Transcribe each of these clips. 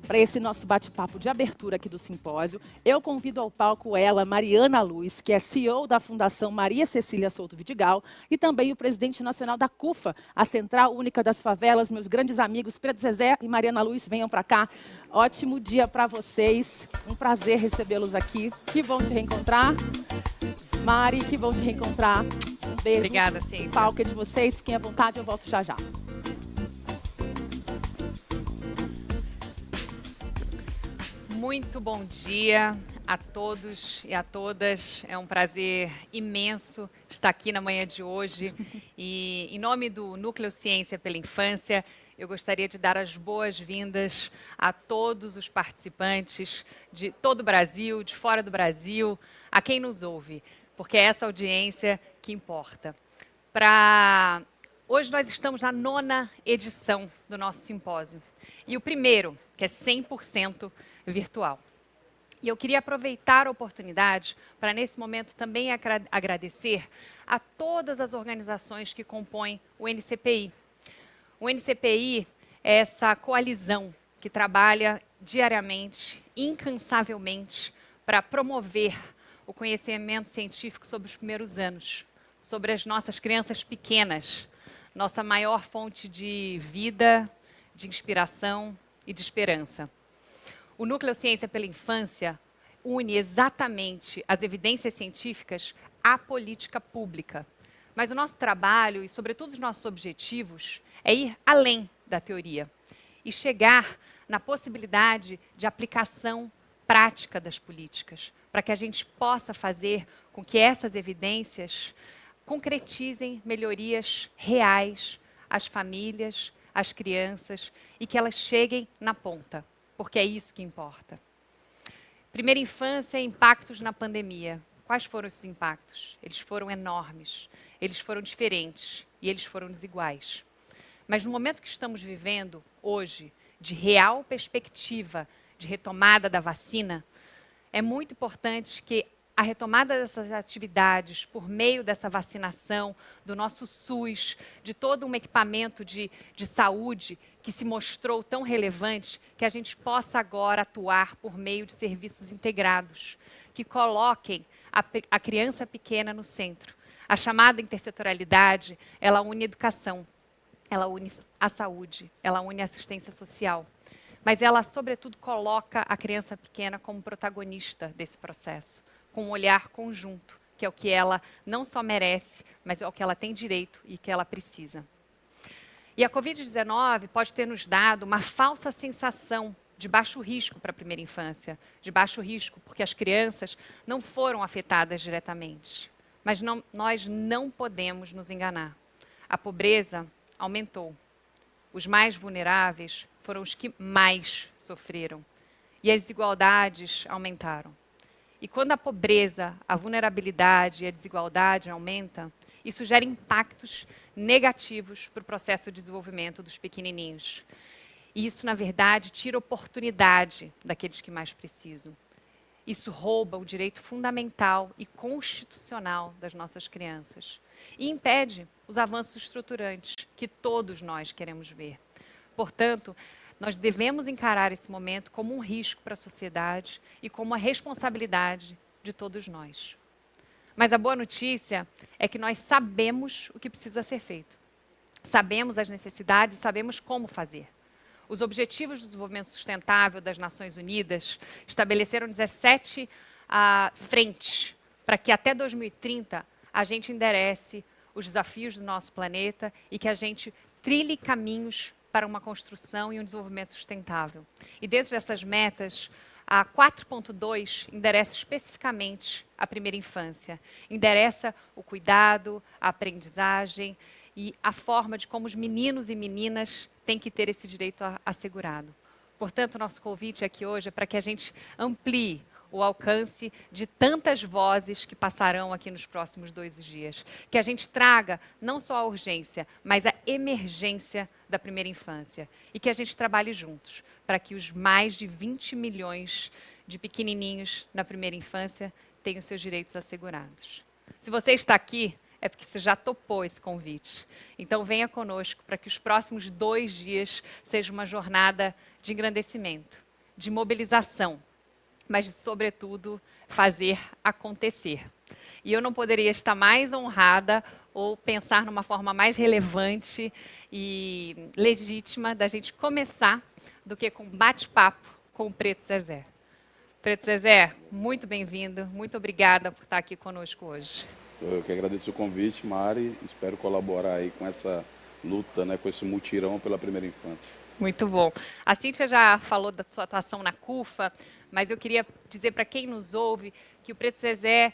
para esse nosso bate-papo de abertura aqui do simpósio, eu convido ao palco ela, Mariana Luz, que é CEO da Fundação Maria Cecília Souto Vidigal e também o presidente nacional da CUFA, a Central Única das Favelas, meus grandes amigos Pedro Zezé e Mariana Luz, venham para cá. Ótimo dia para vocês, um prazer recebê-los aqui. Que bom te reencontrar. Mari, que bom te reencontrar. Um beijo. Obrigada, Cíntia. O palco é de vocês, fiquem à vontade, eu volto já já. Muito bom dia a todos e a todas. É um prazer imenso estar aqui na manhã de hoje. E, em nome do Núcleo Ciência pela Infância, eu gostaria de dar as boas-vindas a todos os participantes de todo o Brasil, de fora do Brasil, a quem nos ouve, porque é essa audiência que importa. Hoje nós estamos na 9ª edição do nosso simpósio. E o primeiro, que é 100% virtual. E eu queria aproveitar a oportunidade para, nesse momento, também agradecer a todas as organizações que compõem o NCPI. O NCPI é essa coalizão que trabalha diariamente, incansavelmente, para promover o conhecimento científico sobre os primeiros anos, sobre as nossas crianças pequenas, nossa maior fonte de vida, de inspiração e de esperança. O Núcleo Ciência pela Infância une exatamente as evidências científicas à política pública. Mas o nosso trabalho e, sobretudo, os nossos objetivos é ir além da teoria e chegar na possibilidade de aplicação prática das políticas, para que a gente possa fazer com que essas evidências concretizem melhorias reais às famílias, às crianças e que elas cheguem na ponta. Porque é isso que importa. Primeira infância e impactos na pandemia. Quais foram esses impactos? Eles foram enormes, eles foram diferentes e eles foram desiguais. Mas no momento que estamos vivendo hoje, de real perspectiva de retomada da vacina, é muito importante que a retomada dessas atividades por meio dessa vacinação, do nosso SUS, de todo um equipamento de saúde que se mostrou tão relevante, que a gente possa agora atuar por meio de serviços integrados, que coloquem a criança pequena no centro. A chamada intersetorialidade, ela une educação, ela une a saúde, ela une a assistência social. Mas ela, sobretudo, coloca a criança pequena como protagonista desse processo, com um olhar conjunto, que é o que ela não só merece, mas é o que ela tem direito e que ela precisa. E a Covid-19 pode ter nos dado uma falsa sensação de baixo risco para a primeira infância, de baixo risco porque as crianças não foram afetadas diretamente. Mas nós não podemos nos enganar. A pobreza aumentou. Os mais vulneráveis foram os que mais sofreram. E as desigualdades aumentaram. E quando a pobreza, a vulnerabilidade e a desigualdade aumentam, isso gera impactos negativos para o processo de desenvolvimento dos pequenininhos. E isso, na verdade, tira oportunidade daqueles que mais precisam. Isso rouba o direito fundamental e constitucional das nossas crianças. E impede os avanços estruturantes que todos nós queremos ver. Portanto, nós devemos encarar esse momento como um risco para a sociedade e como uma responsabilidade de todos nós. Mas a boa notícia é que nós sabemos o que precisa ser feito. Sabemos as necessidades e sabemos como fazer. Os Objetivos de Desenvolvimento Sustentável das Nações Unidas estabeleceram 17 frentes para que até 2030 a gente enderece os desafios do nosso planeta e que a gente trilhe caminhos para uma construção e um desenvolvimento sustentável. E dentro dessas metas, a 4.2 endereça especificamente a primeira infância. Endereça o cuidado, a aprendizagem e a forma de como os meninos e meninas têm que ter esse direito assegurado. Portanto, nosso convite aqui hoje é para que a gente amplie o alcance de tantas vozes que passarão aqui nos próximos 2 dias. Que a gente traga não só a urgência, mas a emergência da primeira infância. E que a gente trabalhe juntos para que os mais de 20 milhões de pequenininhos na primeira infância tenham seus direitos assegurados. Se você está aqui, é porque você já topou esse convite. Então venha conosco para que os próximos 2 dias sejam uma jornada de engrandecimento. de mobilização, mas, sobretudo, fazer acontecer. E eu não poderia estar mais honrada ou pensar numa forma mais relevante e legítima da gente começar do que com um bate-papo com o Preto Zezé. Preto Zezé, muito bem-vindo, muito obrigada por estar aqui conosco hoje. Eu que agradeço o convite, Mari, espero colaborar aí com essa luta, né, com esse mutirão pela primeira infância. Muito bom. A Cíntia já falou da sua atuação na CUFA, mas eu queria dizer para quem nos ouve que o Preto Zezé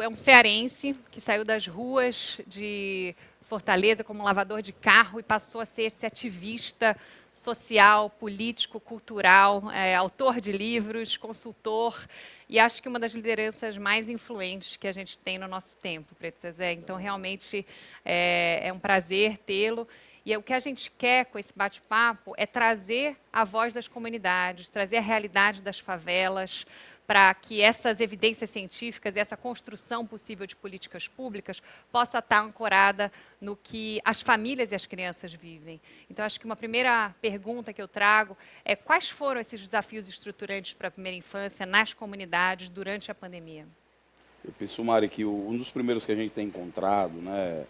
é um cearense que saiu das ruas de Fortaleza como lavador de carro e passou a ser esse ativista social, político, cultural, autor de livros, consultor, e acho que uma das lideranças mais influentes que a gente tem no nosso tempo, Preto Zezé. Então, realmente, é um prazer tê-lo. E o que a gente quer com esse bate-papo é trazer a voz das comunidades, trazer a realidade das favelas, para que essas evidências científicas e essa construção possível de políticas públicas possa estar ancorada no que as famílias e as crianças vivem. Então, acho que uma primeira pergunta que eu trago é quais foram esses desafios estruturantes para a primeira infância nas comunidades durante a pandemia? Eu penso, Mari, que um dos primeiros que a gente tem encontrado, né,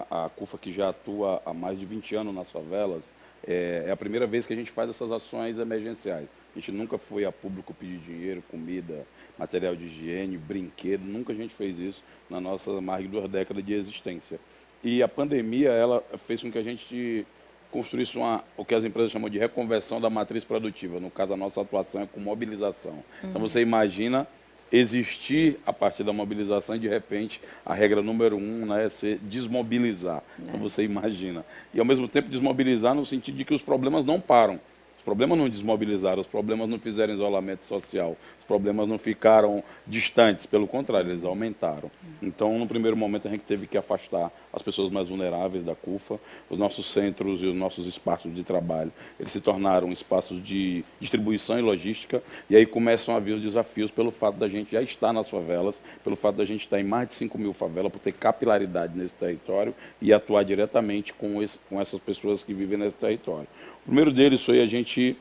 a CUFA, que já atua há mais de 20 anos nas favelas, é a primeira vez que a gente faz essas ações emergenciais. A gente nunca foi a público pedir dinheiro, comida, material de higiene, brinquedo, nunca a gente fez isso na nossa mais de 2 décadas de existência. E a pandemia, ela fez com que a gente construísse o que as empresas chamam de reconversão da matriz produtiva. No caso, a nossa atuação é com mobilização. Então, você imagina existir a partir da mobilização e, de repente, a regra número 1, né, é ser desmobilizar. Então, você imagina. E, ao mesmo tempo, desmobilizar no sentido de que os problemas não param. Os problemas não desmobilizaram, os problemas não fizeram isolamento social, os problemas não ficaram distantes, pelo contrário, eles aumentaram. Então, no primeiro momento, a gente teve que afastar as pessoas mais vulneráveis da CUFA, os nossos centros e os nossos espaços de trabalho, eles se tornaram espaços de distribuição e logística, e aí começam a vir os desafios pelo fato da gente já estar nas favelas, pelo fato da gente estar em mais de 5.000 favelas, por ter capilaridade nesse território e atuar diretamente com essas pessoas que vivem nesse território. O primeiro deles foi a gente,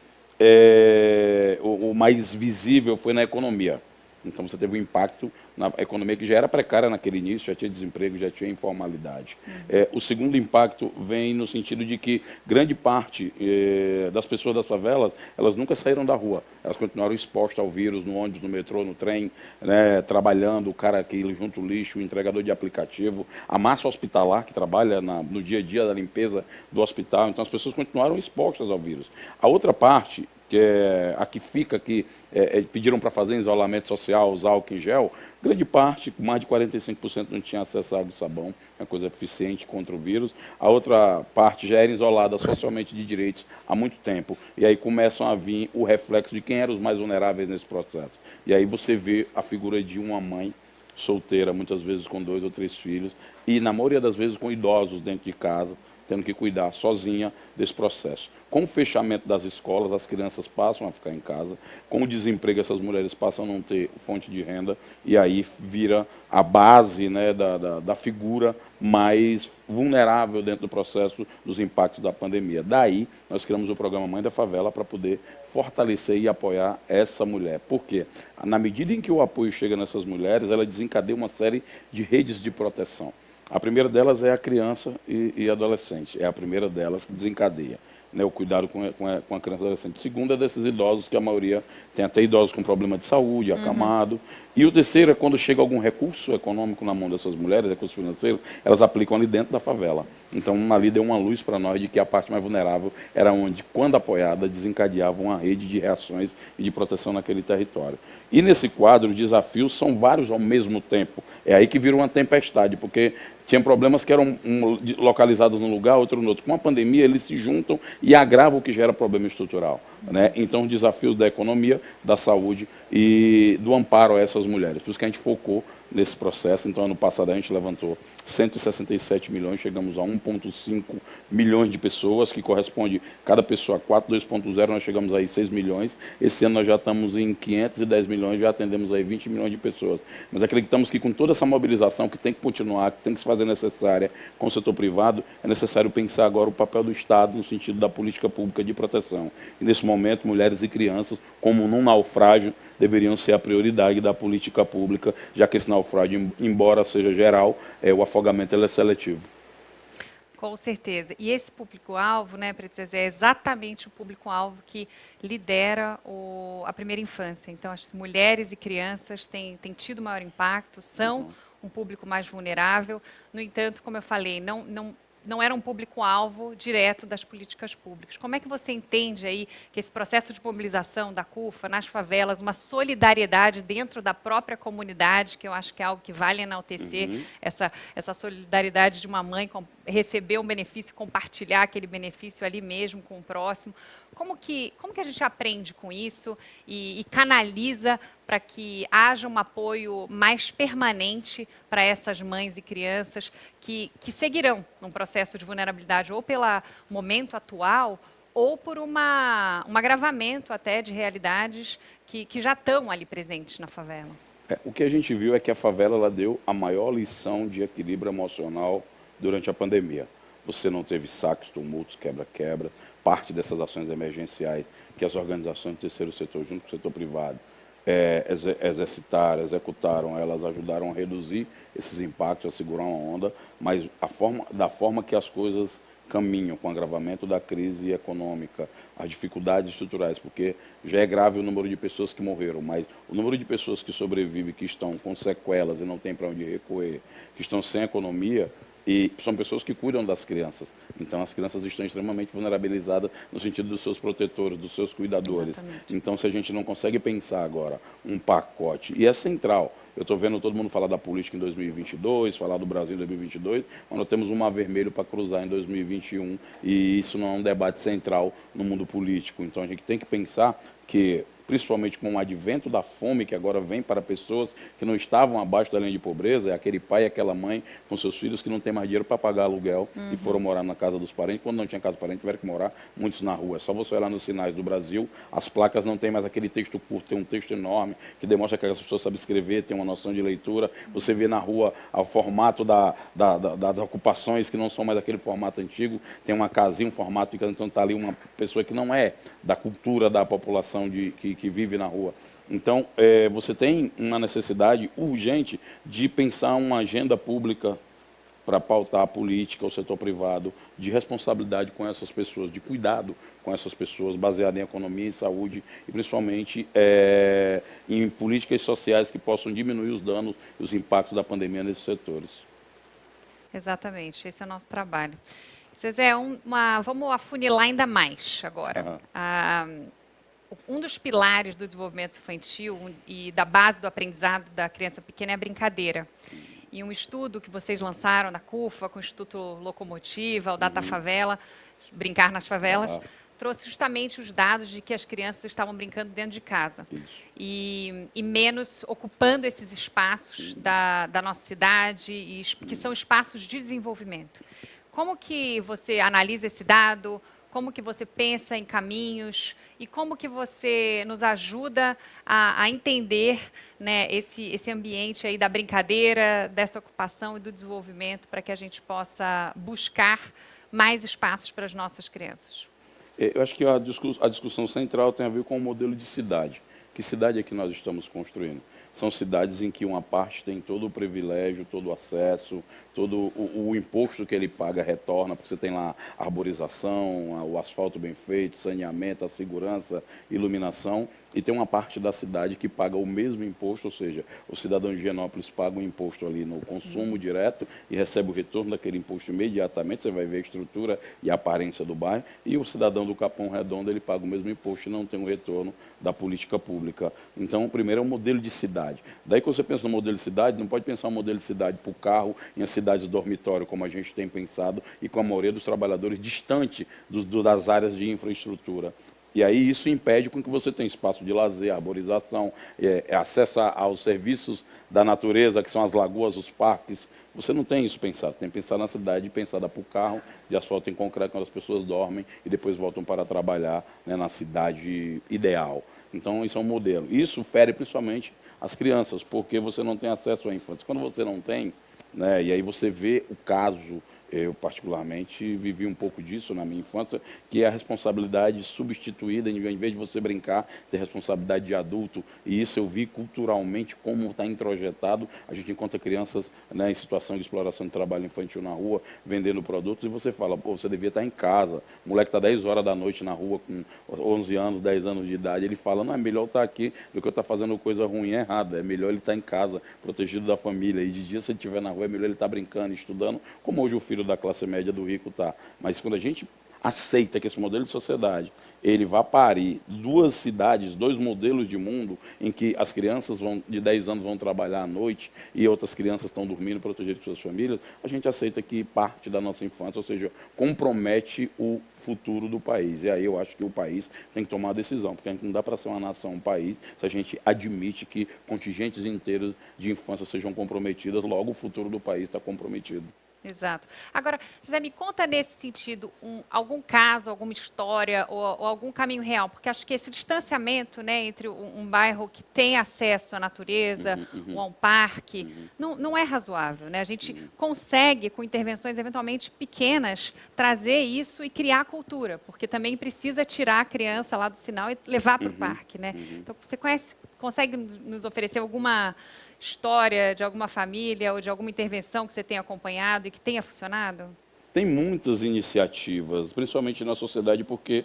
o mais visível foi na economia. Então, você teve um impacto na economia que já era precária naquele início, já tinha desemprego, já tinha informalidade. O segundo impacto vem no sentido de que grande parte das pessoas das favelas, elas nunca saíram da rua. Elas continuaram expostas ao vírus, no ônibus, no metrô, no trem, né, trabalhando, o cara que junta o lixo, o entregador de aplicativo, a massa hospitalar que trabalha no dia a dia da limpeza do hospital. Então, as pessoas continuaram expostas ao vírus. A outra parte, que é a que fica, que pediram para fazer isolamento social, usar álcool em gel, grande parte, mais de 45% não tinha acesso a água e sabão, é uma coisa eficiente contra o vírus. A outra parte já era isolada socialmente de direitos há muito tempo. E aí começam a vir o reflexo de quem eram os mais vulneráveis nesse processo. E aí você vê a figura de uma mãe solteira, muitas vezes com 2 ou 3 filhos, e na maioria das vezes com idosos dentro de casa, tendo que cuidar sozinha desse processo. Com o fechamento das escolas, as crianças passam a ficar em casa. Com o desemprego, essas mulheres passam a não ter fonte de renda. E aí vira a base, né, da figura mais vulnerável dentro do processo dos impactos da pandemia. Daí, nós criamos o programa Mãe da Favela para poder fortalecer e apoiar essa mulher. Por quê? Na medida em que o apoio chega nessas mulheres, ela desencadeia uma série de redes de proteção. A primeira delas é a criança e adolescente. É a primeira delas que desencadeia, né, o cuidado com a criança e adolescente. A segunda é desses idosos, que a maioria tem até idosos com problema de saúde, acamado. E o terceiro é quando chega algum recurso econômico na mão dessas mulheres, recurso financeiro, elas aplicam ali dentro da favela. Então, ali deu uma luz para nós de que a parte mais vulnerável era onde, quando apoiada, desencadeava uma rede de reações e de proteção naquele território. E nesse quadro, os desafios são vários ao mesmo tempo. É aí que vira uma tempestade, porque tinha problemas que eram localizados num lugar, outro no outro. Com a pandemia, eles se juntam e agravam o que gera problema estrutural, né? Então, os desafios da economia, da saúde e do amparo a essas mulheres. Por isso que a gente focou nesse processo. Então, ano passado a gente levantou 167 milhões, chegamos a 1,5 milhões de pessoas, que corresponde, cada pessoa a 4, 2,0, nós chegamos aí 6 milhões. Esse ano nós já estamos em 510 milhões, já atendemos aí 20 milhões de pessoas. Mas acreditamos que com toda essa mobilização que tem que continuar, que tem que se fazer necessária com o setor privado, é necessário pensar agora o papel do Estado no sentido da política pública de proteção. E nesse momento, mulheres e crianças, como num naufrágio, deveriam ser a prioridade da política pública, já que esse naufrágio, embora seja geral, o afogamento ele é seletivo. Com certeza. E esse público-alvo, né, Zezé, é exatamente o público-alvo que lidera a primeira infância. Então, as mulheres e crianças têm tido maior impacto, são um público mais vulnerável. No entanto, como eu falei, não era um público-alvo direto das políticas públicas. Como é que você entende aí que esse processo de mobilização da CUFA nas favelas, uma solidariedade dentro da própria comunidade, que eu acho que é algo que vale enaltecer, essa solidariedade de uma mãe receber um benefício, compartilhar aquele benefício ali mesmo com o próximo. Como que a gente aprende com isso e canaliza para que haja um apoio mais permanente para essas mães e crianças que seguirão num processo de vulnerabilidade ou pelo momento atual ou por um agravamento até de realidades que já estão ali presentes na favela? O que a gente viu é que a favela ela deu a maior lição de equilíbrio emocional durante a pandemia. Você não teve saques, tumultos, quebra-quebra, parte dessas ações emergenciais que as organizações do terceiro setor, junto com o setor privado, executaram, elas ajudaram a reduzir esses impactos, a segurar uma onda, mas da forma que as coisas caminham com o agravamento da crise econômica, as dificuldades estruturais, porque já é grave o número de pessoas que morreram, mas o número de pessoas que sobrevivem, que estão com sequelas e não tem para onde recorrer, que estão sem economia, e são pessoas que cuidam das crianças. Então, as crianças estão extremamente vulnerabilizadas no sentido dos seus protetores, dos seus cuidadores. Exatamente. Então, se a gente não consegue pensar agora um pacote, e é central, eu estou vendo todo mundo falar da política em 2022, falar do Brasil em 2022, mas nós temos um mar vermelho para cruzar em 2021, e isso não é um debate central no mundo político. Então, a gente tem que pensar que, principalmente com o advento da fome que agora vem para pessoas que não estavam abaixo da linha de pobreza, é aquele pai e aquela mãe com seus filhos que não tem mais dinheiro para pagar aluguel e foram morar na casa dos parentes. Quando não tinha casa dos parentes, tiveram que morar muitos na rua. É só você olhar nos sinais do Brasil, as placas não tem mais aquele texto curto, tem um texto enorme que demonstra que as pessoas sabem escrever, tem uma noção de leitura. Você vê na rua o formato das ocupações que não são mais aquele formato antigo, tem uma casinha, um formato, então está ali uma pessoa que não é da cultura da população que vive na rua. Então, você tem uma necessidade urgente de pensar uma agenda pública para pautar a política, o setor privado, de responsabilidade com essas pessoas, de cuidado com essas pessoas, baseada em economia e saúde, e principalmente em políticas sociais que possam diminuir os danos e os impactos da pandemia nesses setores. Exatamente, esse é o nosso trabalho. Zezé, vamos afunilar ainda mais agora. Um dos pilares do desenvolvimento infantil e da base do aprendizado da criança pequena é a brincadeira. E um estudo que vocês lançaram na CUFA, com o Instituto Locomotiva, o Data Favela, Brincar nas Favelas, trouxe justamente os dados de que as crianças estavam brincando dentro de casa. E menos ocupando esses espaços da nossa cidade, que são espaços de desenvolvimento. Como que você analisa esse dado? Como que você pensa em caminhos e como que você nos ajuda a entender, né, esse ambiente aí da brincadeira, dessa ocupação e do desenvolvimento para que a gente possa buscar mais espaços para as nossas crianças? Eu acho que a discussão central tem a ver com o modelo de cidade. Que cidade é que nós estamos construindo? São cidades em que uma parte tem todo o privilégio, todo o acesso, todo o imposto que ele paga retorna, porque você tem lá a arborização, o asfalto bem feito, saneamento, a segurança, iluminação, e tem uma parte da cidade que paga o mesmo imposto, ou seja, o cidadão de Higienópolis paga um imposto ali no consumo direto e recebe o retorno daquele imposto imediatamente, você vai ver a estrutura e a aparência do bairro, e o cidadão do Capão Redondo, ele paga o mesmo imposto e não tem o retorno da política pública. Então, o primeiro é o modelo de cidade. Daí, quando você pensa no modelo de cidade, não pode pensar um modelo de cidade para o carro, em cidades dormitório, como a gente tem pensado, e com a maioria dos trabalhadores distante das áreas de infraestrutura. E aí isso impede com que você tenha espaço de lazer, arborização, acesso aos serviços da natureza, que são as lagoas, os parques. Você não tem isso pensado, você tem que pensar na cidade pensada para o carro, de asfalto em concreto, quando as pessoas dormem e depois voltam para trabalhar, né, na cidade ideal. Então, isso é um modelo. Isso fere principalmente as crianças, porque você não tem acesso à infância. Quando você não tem, né, e aí você vê o caso, eu particularmente vivi um pouco disso na minha infância, que é a responsabilidade substituída, em vez de você brincar, ter responsabilidade de adulto. E isso eu vi culturalmente como está introjetado. A gente encontra crianças, né, em situação de exploração de trabalho infantil na rua, vendendo produtos, e você fala, pô, você devia estar em casa. O moleque está 10 horas da noite na rua com 11 anos, 10 anos de idade. Ele fala, não, é melhor estar aqui do que eu estar fazendo coisa ruim e errada. É melhor ele estar em casa, protegido da família. E de dia, se ele estiver na rua, é melhor ele estar brincando, estudando, como hoje o filho da classe média do rico está. Mas quando a gente aceita que esse modelo de sociedade ele vai parir duas cidades, dois modelos de mundo em que as crianças de 10 anos vão trabalhar à noite e outras crianças estão dormindo protegidas por suas famílias, a gente aceita que parte da nossa infância, ou seja, compromete o futuro do país. E aí eu acho que o país tem que tomar a decisão, porque a gente não dá para ser uma nação, um país, se a gente admite que contingentes inteiros de infância sejam comprometidas, logo o futuro do país está comprometido. Exato. Agora, Zé, me conta nesse sentido algum caso, alguma história ou algum caminho real, porque acho que esse distanciamento, né, entre um bairro que tem acesso à natureza ou a um parque, não é razoável, né? A gente consegue, com intervenções eventualmente pequenas, trazer isso e criar cultura, porque também precisa tirar a criança lá do sinal e levar para o parque, né? Então, você consegue nos oferecer alguma história de alguma família ou de alguma intervenção que você tenha acompanhado e que tenha funcionado? Tem muitas iniciativas, principalmente na sociedade, porque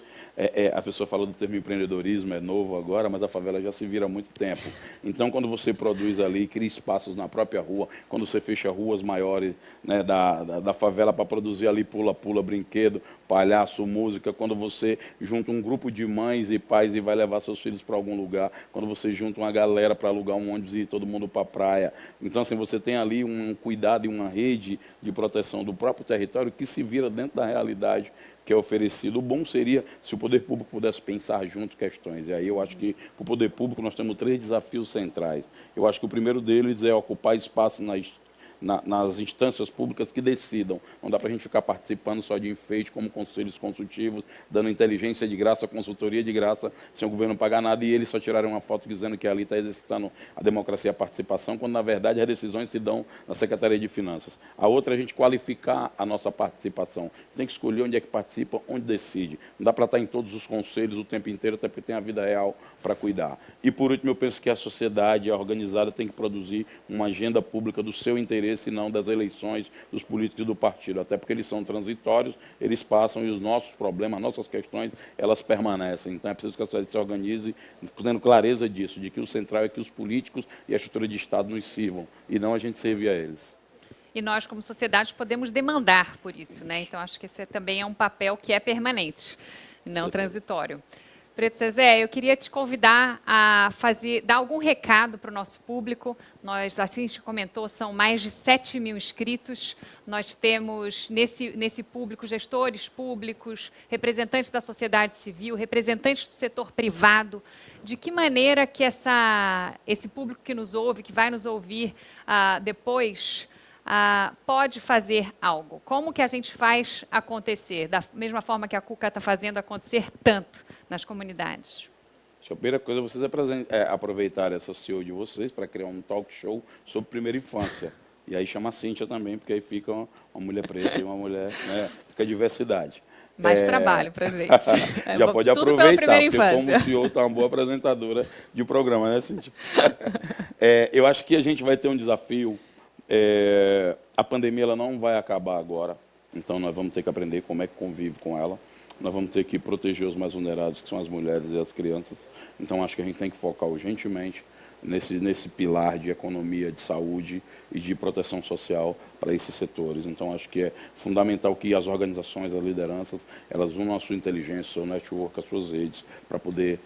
a pessoa fala do termo empreendedorismo, é novo agora, mas a favela já se vira há muito tempo. Então, quando você produz ali, cria espaços na própria rua, quando você fecha ruas maiores, né, da favela para produzir ali pula-pula, brinquedo, palhaço, música, quando você junta um grupo de mães e pais e vai levar seus filhos para algum lugar, quando você junta uma galera para alugar um ônibus e ir todo mundo para a praia. Então, assim, você tem ali um cuidado e uma rede de proteção do próprio território que se vira dentro da realidade que é oferecido. O bom seria se o poder público pudesse pensar junto questões. E aí eu acho que, para o poder público, nós temos 3 desafios centrais. Eu acho que o primeiro deles é ocupar espaço nas instâncias públicas que decidam. Não dá para a gente ficar participando só de enfeite, como conselhos consultivos, dando inteligência de graça, consultoria de graça, sem o governo pagar nada, e eles só tirarem uma foto dizendo que ali está exercitando a democracia e a participação, quando, na verdade, as decisões se dão na Secretaria de Finanças. A outra é a gente qualificar a nossa participação. Tem que escolher onde é que participa, onde decide. Não dá para estar em todos os conselhos o tempo inteiro, até porque tem a vida real para cuidar. E, por último, eu penso que a sociedade, a organizada, tem que produzir uma agenda pública do seu interesse, e não das eleições dos políticos e do partido, até porque eles são transitórios, eles passam e os nossos problemas, as nossas questões, elas permanecem. Então é preciso que a sociedade se organize, tendo clareza disso, de que o central é que os políticos e a estrutura de Estado nos sirvam, e não a gente servir a eles. E nós, como sociedade, podemos demandar por isso, né? Então, acho que esse também é um papel que é permanente, não transitório. Preto Zezé, eu queria te convidar a dar algum recado para o nosso público. Nós, assim a gente comentou, são mais de 7 mil inscritos. Nós temos nesse público gestores públicos, representantes da sociedade civil, representantes do setor privado. De que maneira que esse público que nos ouve, que vai nos ouvir depois, pode fazer algo? Como que a gente faz acontecer? Da mesma forma que a Cuca está fazendo acontecer tanto nas comunidades. A primeira coisa é vocês aproveitarem essa CEO de vocês para criar um talk show sobre primeira infância. E aí chama a Cíntia também, porque aí fica uma mulher preta e uma mulher, né, fica diversidade. Mais trabalho para a gente. Já pode tudo aproveitar, pela porque como CEO está uma boa apresentadora de programa, né, Cíntia? Eu acho que a gente vai ter um desafio. A pandemia ela não vai acabar agora, então nós vamos ter que aprender como é que convive com ela. Nós vamos ter que proteger os mais vulneráveis, que são as mulheres e as crianças. Então, acho que a gente tem que focar urgentemente nesse pilar de economia, de saúde e de proteção social para esses setores. Então, acho que é fundamental que as organizações, as lideranças, elas unam a sua inteligência, o seu network, as suas redes, para poder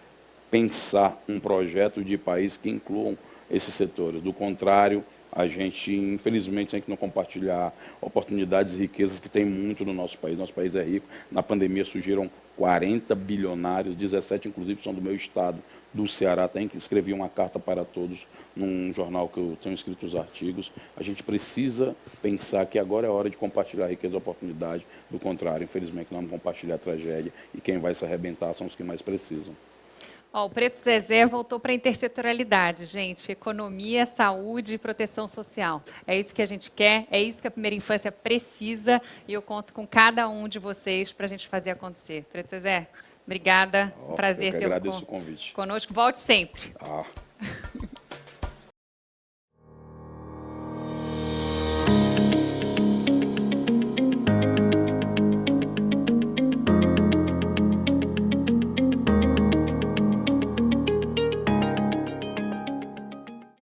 pensar um projeto de país que incluam esses setores. Do contrário, a gente, infelizmente, tem que não compartilhar oportunidades e riquezas que tem muito no nosso país. Nosso país é rico. Na pandemia surgiram 40 bilionários, 17 inclusive são do meu estado, do Ceará. Tem que escrever uma carta para todos num jornal que eu tenho escrito os artigos. A gente precisa pensar que agora é hora de compartilhar a riqueza e a oportunidade. Do contrário, infelizmente, não vamos compartilhar a tragédia e quem vai se arrebentar são os que mais precisam. Ó, o Preto Zezé voltou para a intersetorialidade, gente. Economia, saúde e proteção social. É isso que a gente quer, é isso que a primeira infância precisa e eu conto com cada um de vocês para a gente fazer acontecer. Preto Zezé, obrigada. Prazer eu que ter agradeço o convite. conosco. Volte sempre. Ah.